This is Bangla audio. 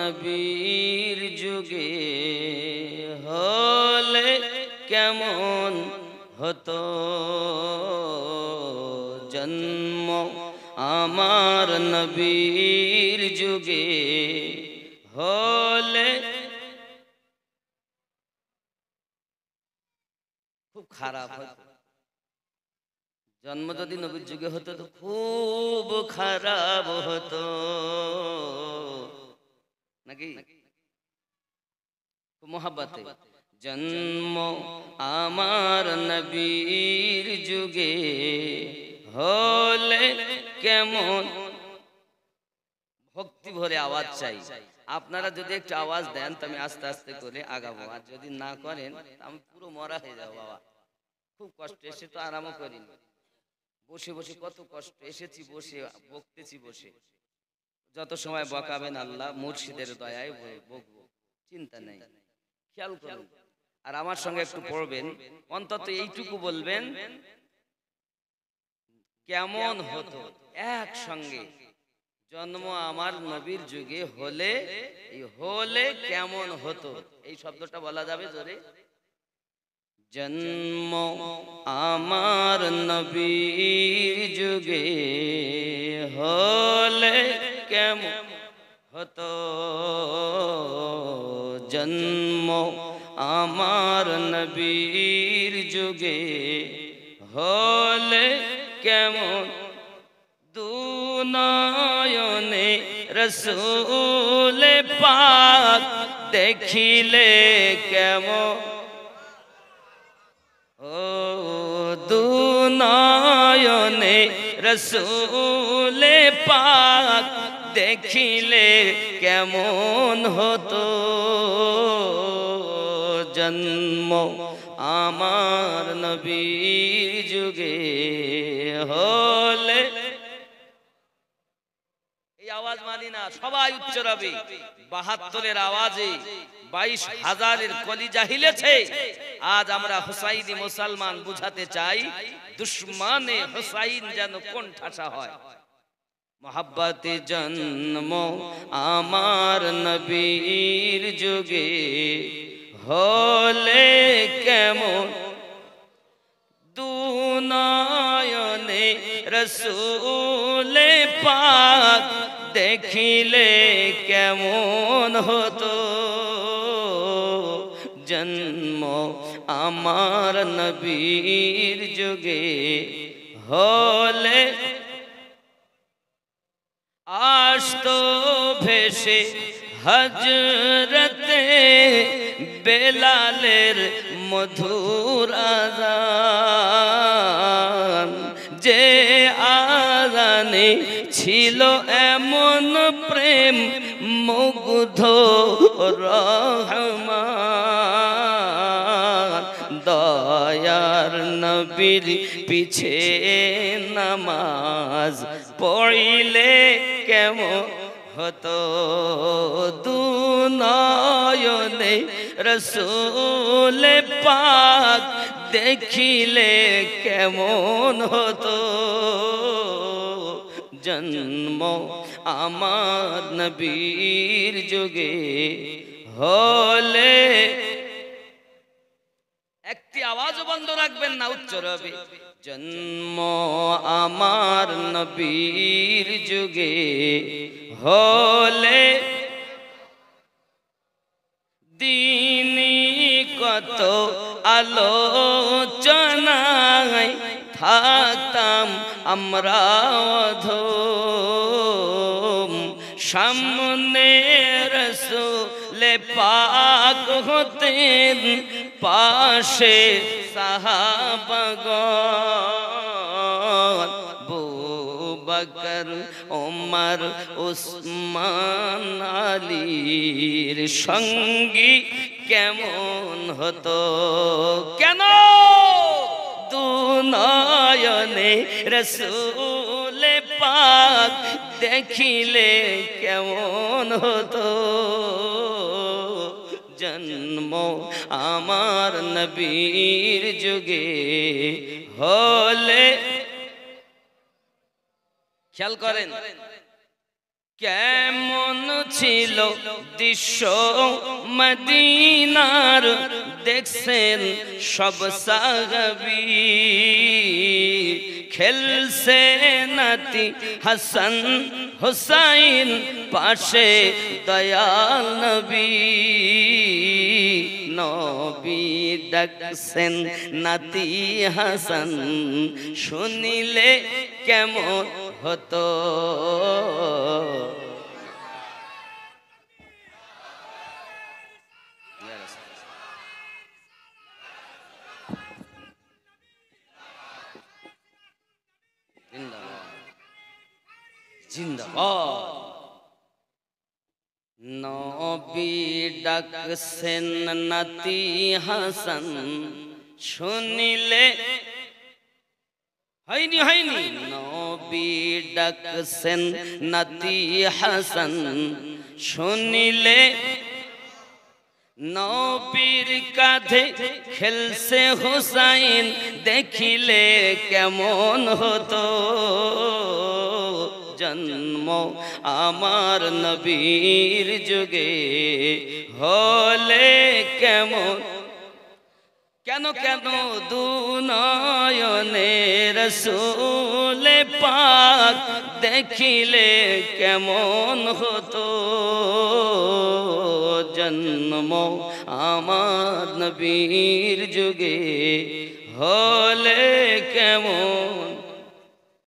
নবীর যুগে হলে কেমন হতো জন্ম আমার নবীর যুগে হলে খুব খারাপ হতো জন্ম যদি নবীর যুগে হতো তো খুব খারাপ হতো নাকি মোহাব্বতে জন্ম আমার নবীর যুগে হলে কেমন ভক্তি ভরে আওয়াজ চাই আপনারা যদি একটু আওয়াজ দেন তো আমি আস্তে আস্তে করে আগাবো আর যদি না করেন আমি পুরো মরা হয়ে যাবো বাবা খুব কষ্ট এসে তো আরামও করিনি বসে বসে কত কষ্ট এসেছি বসে বকতেছি বসে যত সময় বকাবেন আল্লাহ মুর্শিদের দয়ায় বকবো চিন্তা নেই খেয়াল করুন আর আমার সঙ্গে একটু পড়বেন অন্তত এইটুকু বলবেন কেমন হতো একসঙ্গে জন্ম আমার নবীর যুগে হলে এই হলে কেমন হতো এই শব্দটা বলা যাবে জোরে জন্ম আমার নবীর যুগে হলে কেমন হতো জন্ম আমার নবীর যুগে হলে কেমন দুনয়নে রসূল পাক দেখিলে কেমন ও দুনয়নে রসূল পাক দেখিলে কেমন হতো জন্ম আমার নবীর যুগে হলে এই আওয়াজ মানি না সবাই উচ্চ রবে ৭২-এর আওয়াজে ২২,০০০-এর কলিজা হিলেছে আজ আমরা হুসাইনি মুসলমান বুঝাতে চাই দুশমনে হুসাইন যেন কোন ঠাসা হয় মোহাব্বতে জন্ম আমার নবীর যুগে হলে কেমন দুনয়নে রসূল পাক দেখিলে কেমন হতো জন্ম আমার নবীর যুগে হলে আসতো ভেসে হযরতে বেলালের মধুর আযান যে আযানে ছিল এমন প্রেম মুগ্ধ রহমান দয়ার নবীর পিছে নামাজ পড়িলে কেমন হতো দুনয়নে রসূল পাক দেখিলে কেমন হতো জন্ম আমার নবীর যুগে হলে একটি আওয়াজ বন্ধ রাখবেন না উচ্চ রবে জন্ম আমার নবীর যুগে হলে দিনী কত আলোচনায় থাকতাম আমরা অধম সামনে রসূল পাক হতেন পাশে সাহাবাগণ বকর ওমর উসমান আলীর সঙ্গী কেমন হতো কেন দুনয়নে রসূল পাক দেখিলে কেমন হতো জন্ম আমার নবীর যুগে হলে খেয়াল করেন কেমন কেমন ছিল দৃশ্য মদিনার দেখছেন সব সাহাবী খেলছে নাতি হাসান হুসাইন পাশে দয়াল নবী নবী ডাকছেন নাতি হাসান শুনিলে কেমন হতো জিন্দাবাদ নবী ডাকছেন নাতি হাসান শুনিলে হয়নি নবী ডাকছেন নাতি হাসান শুনিলে নবীর কাঁধে খেলছে হুসাইন দেখিলে কেমন হতো জন্ম আমার নবীর যুগে হলে কেমন কেন কেন দুনয়নে রাসূল পাক দেখিলে কেমন হতো জন্ম আমার নবীর যুগে হলে কেমন